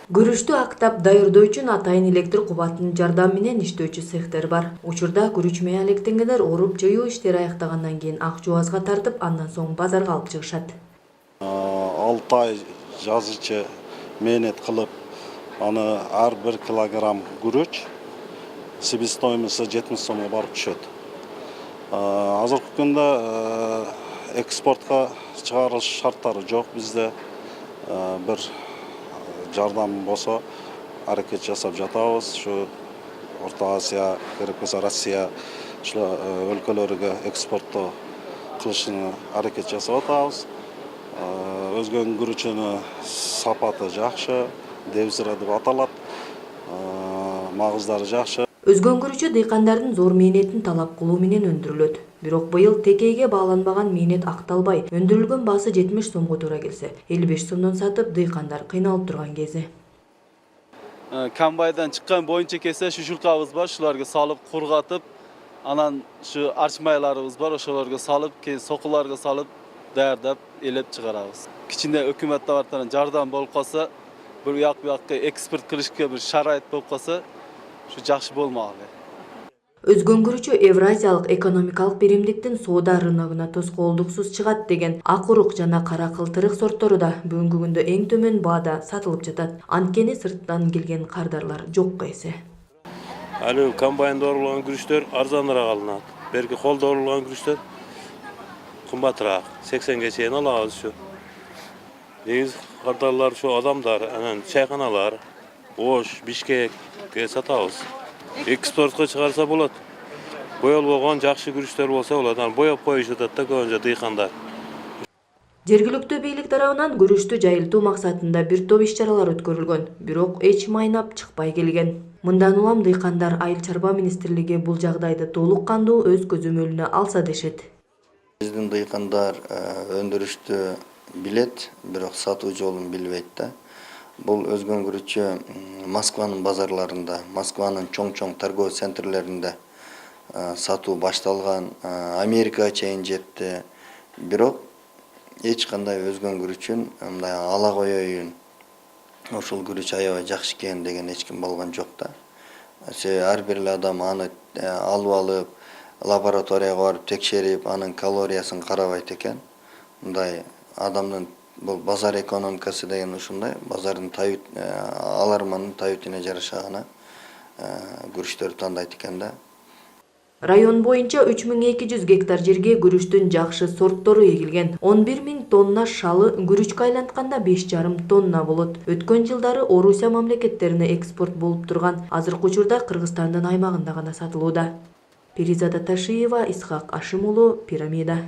Күрүчтү актап даярдоо үчүн атайын электр кубатынын жардамы менен иштөөчү цехтер бар. Учурда күрүч менен алектенгендер оруп жоюу иштери аяктагандан кийин ак жуазга тартып, андан соң базарга алып чыгышат. 6 ай жазычы мээнет кылып, аны ар 1 килограмм күрүч себестоимости 70 сомго барып түшөт. Азыркы күндө экспортко чыгарылыш шарттары жок бизде. Бир жардам болсо аракет жасап жатабыз. Şu Орто Азия, керек болсо Россия өлкөлөрүгө экспорттоо кылышына аракет жасап атабыз. Өзгөнүн күрүчүнүн сапаты жакшы, Девзира деп аталат. Магыздары жакшы. Өзгөн күрүчү дыйкандардын зор мээнетин талап кылуу менен өндүрүлөт. Бирок быйыл текейге бааланбаган мээнет акталбай, өндүрүлгөн баасы 70 сомго туура келсе, 55 сомдон сатып дыйкандар кыйналып турган кези. Комбайндан чыккан боюнча кесе шушулкабыз бар, шуларга салып кургатып, анан шу арчмайларыбыз бар, ошолорго салып, кийин сокуларга салып, даярдап, элеп чыгарабыз. Кичине өкмөт тарабынан жардам болуп калса, бир уяк буякка экспорт кылышка бир шарайыт болуп калса, шу жакшы болмак. Өзгөн күрүчү Евразиялык экономикалык биримдиктин соода рыногуна тоскоолдуксуз чыгат деген ак урук жана кара кылтырык сорттору да бүгүнкү күндө эң төмөн баада сатылып жатат. Анткени сырттан келген кардарлар жокко эсе. Али комбайнда орулган күрүчтөр арзаныраак алынат. Берки колдо орулган күрүчтөр кымбатыраак. 80ге чейин алабыз ушу. Негизи кардарлар ушу адамдар, анан чайканалар, Ош, Бишкекке сатабыз. Экспортко чыгарса болот. Боелбогон жакшы күрүчтөр болсо болот. Анан боеп коюш атат да көбүнчө дыйкандар. Жергиликтүү бийлик тарабынан күрүчтү жайылтуу максатында бир топ иш-чаралар өткөрүлгөн, бирок эч майнап чыкпай келген. Мындан улам дыйкандар Айыл чарба министрлиги бул жагдайды толук кандуу өз көзөмөлүнө алса дешет. Биздин дыйкандар өндүрүштү билет, бирок сатуу жолун билбейт да. Бул өзгөн күрүчү Москванын базарларында, Москванын чоң-чоң торговый центрлеринде сатуу башталган, Америкага чейин жетти. Бирок эч кандай өзгөн күрүчүн мындай ала коеюн, ошол күрүч аябай жакшы экен деген эч ким болгон жок да. Ар бир адам аны алып, лабораторияга барып текшерип, анын калориясын карабайт экен. Мындай адамдын бул базар экономикасы деген ушундай, базардын аларманын табитине жараша гана күрүчтөрдү тандайт экен да. Район боюнча 3200 гектар жерге күрүчтүн жакшы сорттору эгилген. 11 000 тонна шалы күрүчкө айлантканда 5,5 тонна болот. Өткөн жылдары Орусия мамлекеттерине экспорт болуп турган, азыркы учурда Кыргызстандын аймагында гана сатылууда. Перизада Ташиева, Исхак Ашим уулу, Пирамида.